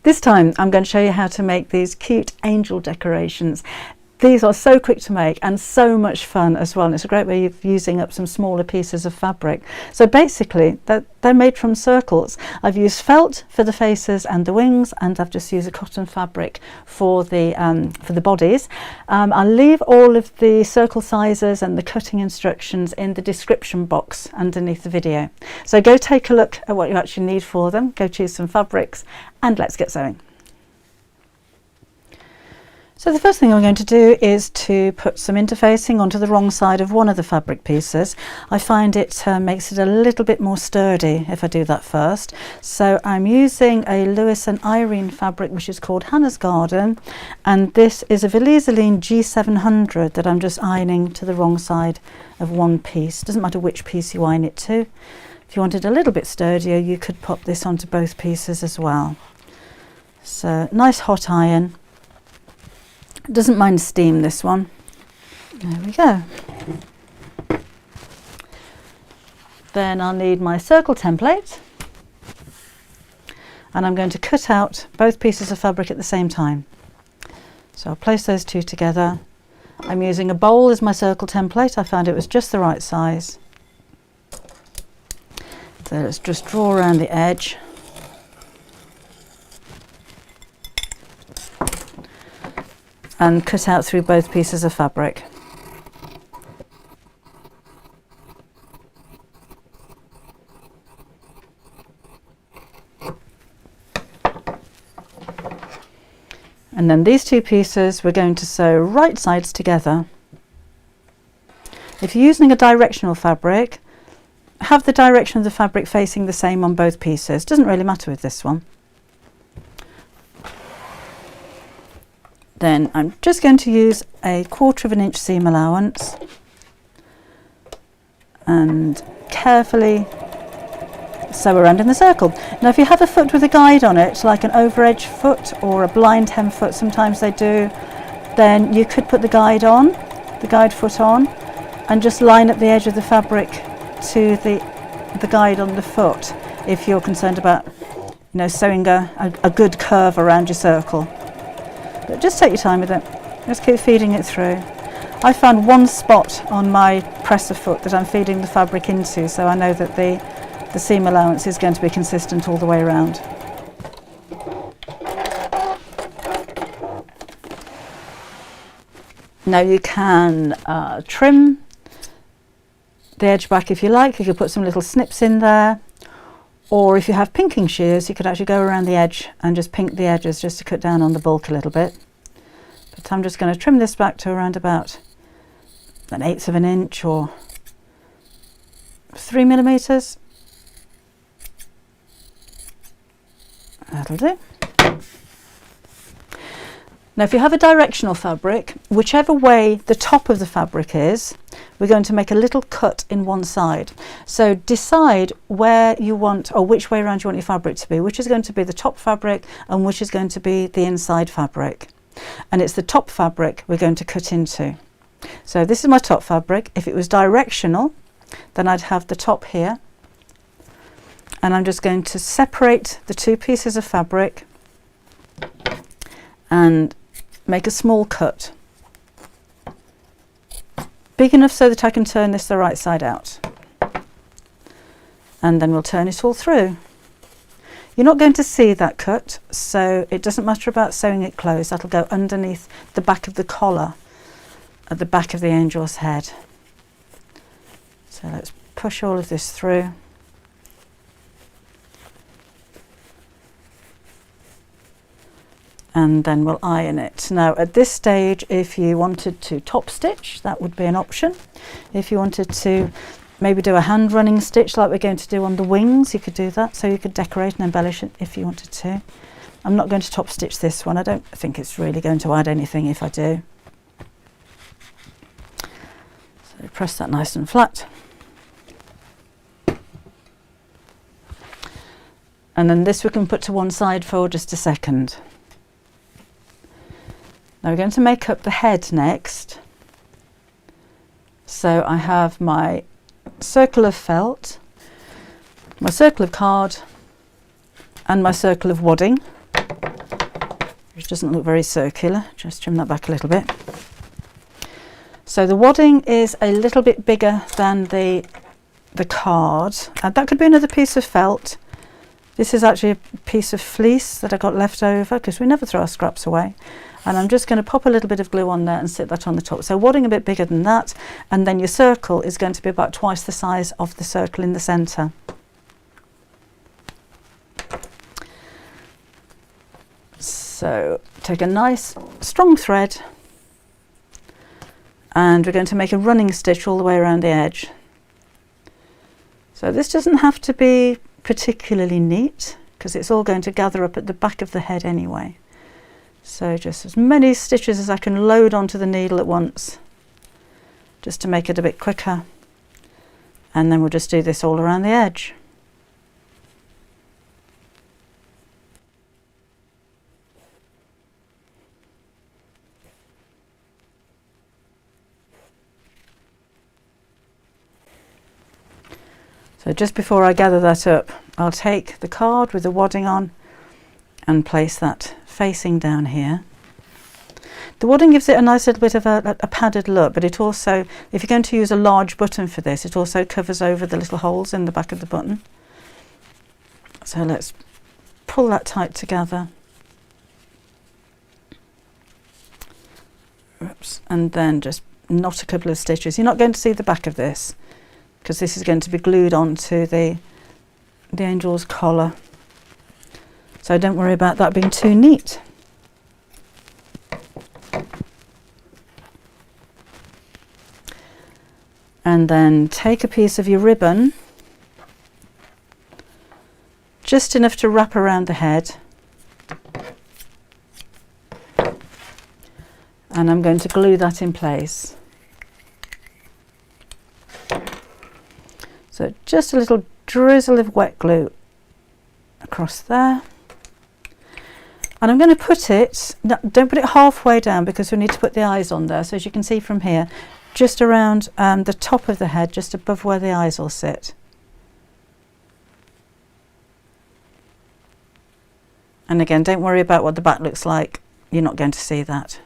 This time I'm going to show you how to make these cute angel decorations. These are so quick to make and so much fun as well, and it's a great way of using up some smaller pieces of fabric. So basically they're made from circles. I've used felt for the faces and the wings, and I've just used a cotton fabric for the bodies. I'll leave all of the circle sizes and the cutting instructions in the description box underneath the video. So go take a look at what you actually need for them, go choose some fabrics, and let's get sewing. So the first thing I'm going to do is to put some interfacing onto the wrong side of one of the fabric pieces. I find it makes it a little bit more sturdy if I do that first. So I'm using a Lewis and Irene fabric which is called Hannah's Garden, and this is a Velisaline G700 that I'm just ironing to the wrong side of one piece. Doesn't matter which piece you iron it to. If you wanted a little bit sturdier, you could pop this onto both pieces as well. So nice hot iron. Doesn't mind steam, this one. There we go. Then I'll need my circle template, and I'm going to cut out both pieces of fabric at the same time. So I'll place those two together. I'm using a bowl as my circle template. I found it was just the right size. So let's just draw around the edge. And cut out through both pieces of fabric. And then these two pieces we're going to sew right sides together. If you're using a directional fabric, have the direction of the fabric facing the same on both pieces. Doesn't really matter with this one. Then I'm just going to use a 1/4 inch seam allowance and carefully sew around in the circle. Now if you have a foot with a guide on it, like an over edge foot or a blind hem foot, sometimes they do, then you could put the guide foot on, and just line up the edge of the fabric to the guide on the foot if you're concerned about, sewing a good curve around your circle. But just take your time with it, just keep feeding it through. I found one spot on my presser foot that I'm feeding the fabric into, so I know that the seam allowance is going to be consistent all the way around. Now you can trim the edge back if you like. You could put some little snips in there, or if you have pinking shears, you could actually go around the edge and just pink the edges just to cut down on the bulk a little bit. But I'm just going to trim this back to around about 1/8 of an inch or 3 millimeters. That'll do. Now if you have a directional fabric, whichever way the top of the fabric is, we're going to make a little cut in one side. So decide where you want, or which way around you want your fabric to be, which is going to be the top fabric and which is going to be the inside fabric. And it's the top fabric we're going to cut into. So this is my top fabric. If it was directional, then I'd have the top here. And I'm just going to separate the two pieces of fabric and make a small cut, big enough so that I can turn this the right side out, and then we'll turn it all through. You're not going to see that cut, so it doesn't matter about sewing it closed. That'll go underneath the back of the collar at the back of the angel's head. So let's push all of this through. And then we'll iron it. Now at this stage, if you wanted to top stitch, that would be an option. If you wanted to maybe do a hand running stitch like we're going to do on the wings, you could do that. So you could decorate and embellish it if you wanted to. I'm not going to top stitch this one. I don't think it's really going to add anything if I do. So press that nice and flat. And then this we can put to one side for just a second. Now we're going to make up the head next. So I have my circle of felt, my circle of card, and my circle of wadding. which doesn't look very circular. Just trim that back a little bit. So the wadding is a little bit bigger than the card, and that could be another piece of felt. This is actually a piece of fleece that I got left over, because we never throw our scraps away. And I'm just going to pop a little bit of glue on there and sit that on the top. So wadding a bit bigger than that, and then your circle is going to be about twice the size of the circle in the centre. So take a nice strong thread, and we're going to make a running stitch all the way around the edge. So this doesn't have to be particularly neat, because it's all going to gather up at the back of the head anyway. So just as many stitches as I can load onto the needle at once, just to make it a bit quicker. And then we'll just do this all around the edge. So just before I gather that up, I'll take the card with the wadding on and place that facing down here. The wadding gives it a nice little bit of a padded look, but it also, if you're going to use a large button for this, it also covers over the little holes in the back of the button. So let's pull that tight together. Oops. And then just knot a couple of stitches. You're not going to see the back of this, because this is going to be glued onto the angel's collar. So don't worry about that being too neat. And then take a piece of your ribbon, just enough to wrap around the head. And I'm going to glue that in place. So just a little drizzle of wet glue across there. And I'm going to put it, no, don't put it halfway down, because we need to put the eyes on there. So as you can see from here, just around the top of the head, just above where the eyes will sit. And again, don't worry about what the back looks like. You're not going to see that.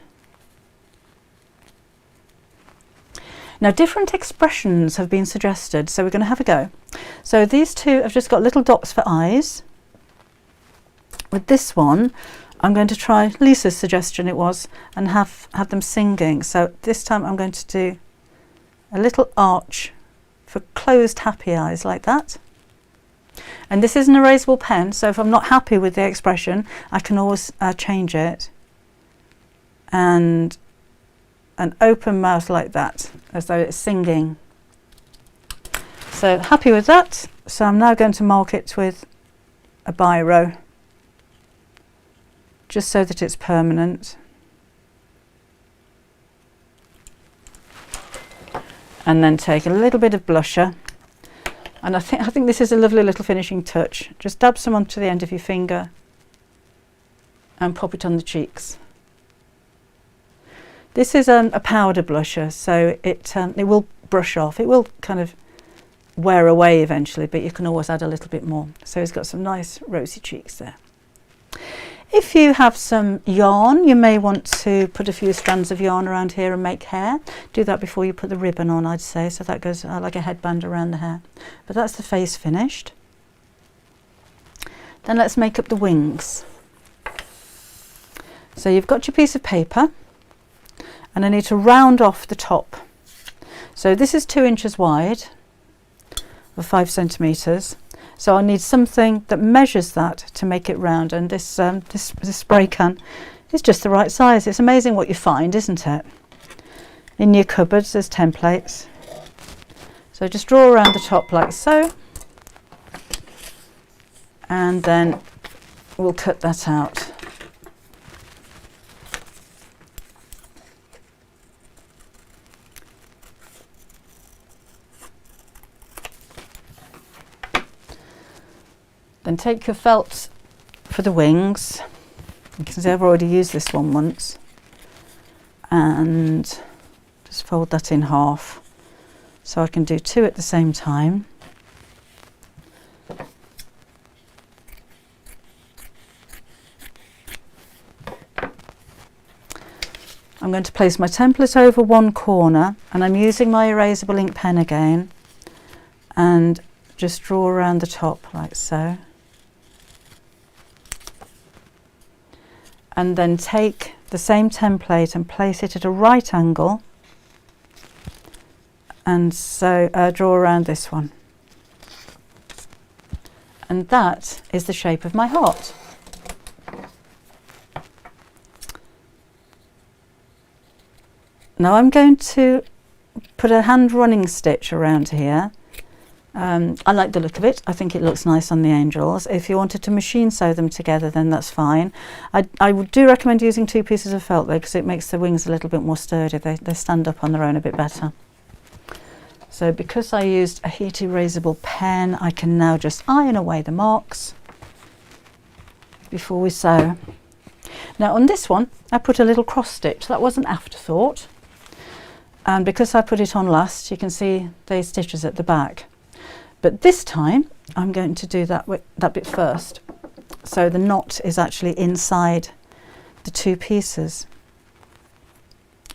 Now, different expressions have been suggested, so we're going to have a go. So these two have just got little dots for eyes. With this one, I'm going to try Lisa's suggestion, it was, and have them singing. So this time I'm going to do a little arch for closed happy eyes like that. And this is an erasable pen, so if I'm not happy with the expression, I can always change it. And an open mouth like that, as though it's singing. So happy with that. So I'm now going to mark it with a biro, just so that it's permanent. And then take a little bit of blusher. And I think this is a lovely little finishing touch. Just dab some onto the end of your finger and pop it on the cheeks. This is a powder blusher, so it will brush off. It will kind of wear away eventually, but you can always add a little bit more. So it's got some nice rosy cheeks there. If you have some yarn, you may want to put a few strands of yarn around here and make hair. Do that before you put the ribbon on, I'd say, so that goes like a headband around the hair. But that's the face finished. Then let's make up the wings. So you've got your piece of paper, and I need to round off the top. So this is 2 inches wide, or 5 centimetres. So I need something that measures that to make it round, and this spray can is just the right size. It's amazing what you find, isn't it? In your cupboards there's templates. So just draw around the top like so, and then we'll cut that out. Then take your felt for the wings. You can see I've already used this one once, and just fold that in half so I can do 2 at the same time. I'm going to place my template over one corner, and I'm using my erasable ink pen again, and just draw around the top like so. And then take the same template and place it at a right angle, and so draw around this one. And that is the shape of my heart. Now I'm going to put a hand running stitch around here. I like the look of it. I think it looks nice on the angels. If you wanted to machine sew them together, then that's fine. I do recommend using 2 pieces of felt though, because it makes the wings a little bit more sturdy. They stand up on their own a bit better. So because I used a heat erasable pen, I can now just iron away the marks before we sew. Now on this one, I put a little cross stitch. That was an afterthought. And because I put it on last, you can see these stitches at the back. But this time, I'm going to do that bit first. So the knot is actually inside the 2 pieces.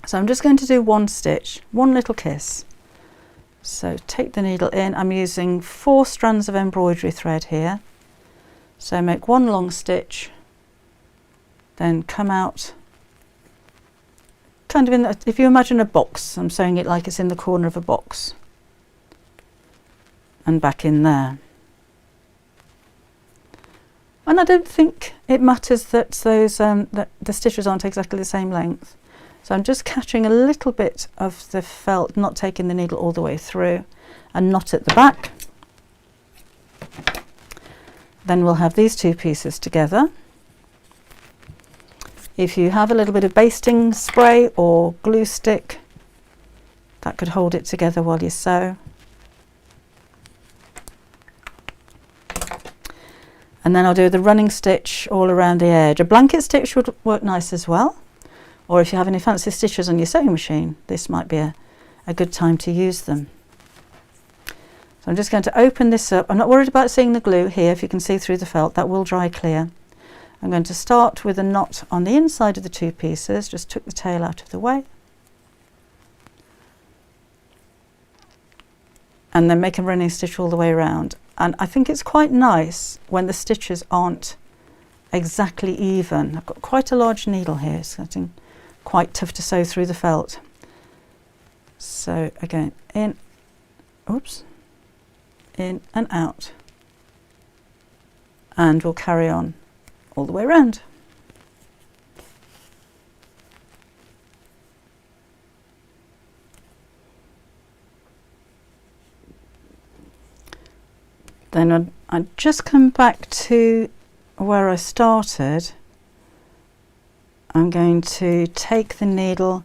So I'm just going to do 1 stitch, 1 little kiss. So take the needle in. I'm using 4 strands of embroidery thread here. So make 1 long stitch, then come out kind of in the, if you imagine a box, I'm sewing it like it's in the corner of a box, and back in there. And I don't think it matters that those that the stitches aren't exactly the same length. So I'm just catching a little bit of the felt, not taking the needle all the way through, and knot at the back. Then we'll have these 2 pieces together. If you have a little bit of basting spray or glue stick, that could hold it together while you sew. And then I'll do the running stitch all around the edge. A blanket stitch would work nice as well. Or if you have any fancy stitches on your sewing machine, this might be a good time to use them. So I'm just going to open this up. I'm not worried about seeing the glue here. If you can see through the felt, that will dry clear. I'm going to start with a knot on the inside of the 2 pieces, just took the tail out of the way. And then make a running stitch all the way around. And I think it's quite nice when the stitches aren't exactly even. I've got quite a large needle here, it's getting quite tough to sew through the felt. So again, in, oops, in and out. And we'll carry on all the way around. Then I'd just come back to where I started. I'm going to take the needle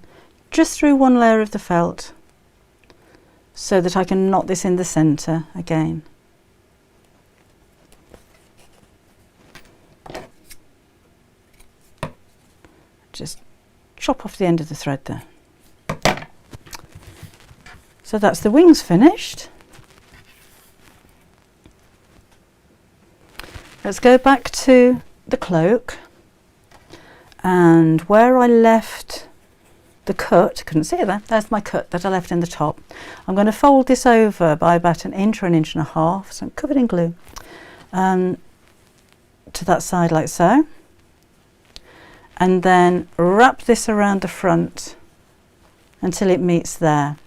just through 1 layer of the felt so that I can knot this in the centre again. Just chop off the end of the thread there. So that's the wings finished. Let's go back to the cloak, and where I left the cut, couldn't see it there, there's my cut that I left in the top. I'm going to fold this over by about 1 inch or 1.5 inches, so I'm covered in glue, to that side like so. And then wrap this around the front until it meets there.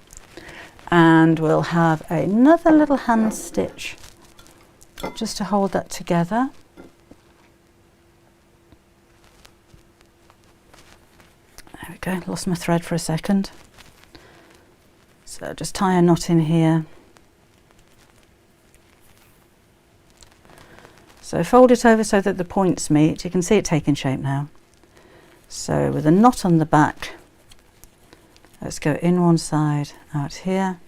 And we'll have another little hand stitch just to hold that together. There we go, lost my thread for a second. So just tie a knot in here. So fold it over so that the points meet. You can see it taking shape now. So with a knot on the back, let's go in one side, out here.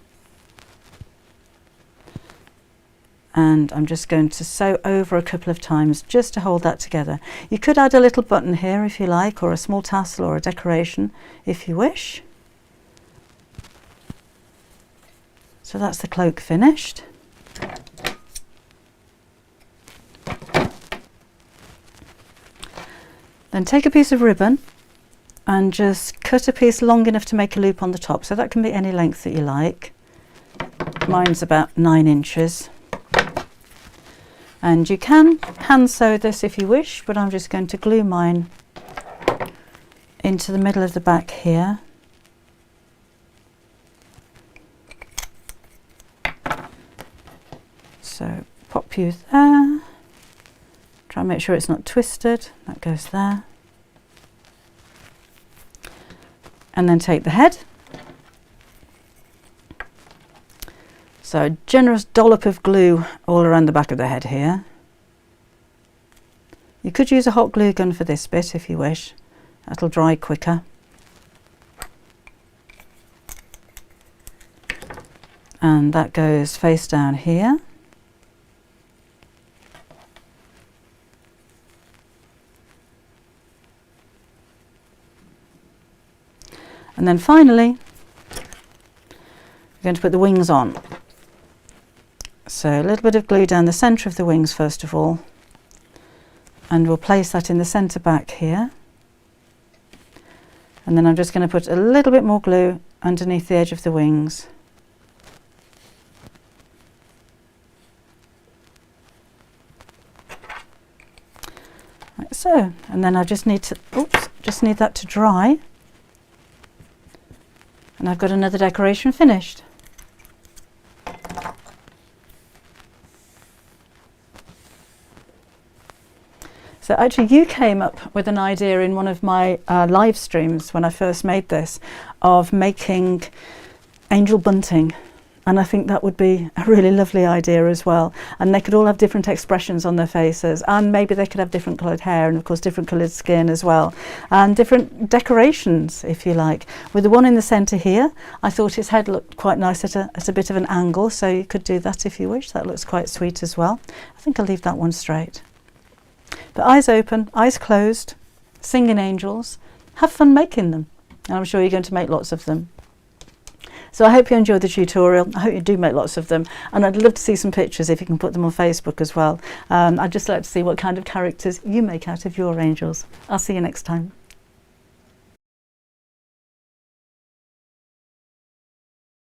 And I'm just going to sew over a couple of times just to hold that together. You could add a little button here if you like, or a small tassel or a decoration if you wish. So that's the cloak finished. Then take a piece of ribbon and just cut a piece long enough to make a loop on the top. So that can be any length that you like. Mine's about 9 inches. And you can hand sew this if you wish, but I'm just going to glue mine into the middle of the back here. So pop you there. Try and make sure it's not twisted. That goes there. And then take the head. So a generous dollop of glue all around the back of the head here. You could use a hot glue gun for this bit if you wish. That'll dry quicker. And that goes face down here. And then finally, we're going to put the wings on. So a little bit of glue down the centre of the wings first of all, and we'll place that in the centre back here. And then I'm just going to put a little bit more glue underneath the edge of the wings. Like so. And then I just need that to dry. And I've got another decoration finished. So actually you came up with an idea in one of my live streams when I first made this, of making angel bunting. And I think that would be a really lovely idea as well. And they could all have different expressions on their faces, and maybe they could have different coloured hair, and of course different coloured skin as well, and different decorations if you like. With the one in the centre here, I thought his head looked quite nice at a bit of an angle, so you could do that if you wish. That looks quite sweet as well. I think I'll leave that one straight. But eyes open, eyes closed, singing angels. Have fun making them, and I'm sure you're going to make lots of them. So I hope you enjoyed the tutorial. I hope you do make lots of them, and I'd love to see some pictures if you can put them on Facebook as well. I'd just like to see what kind of characters you make out of your angels. I'll see you next time.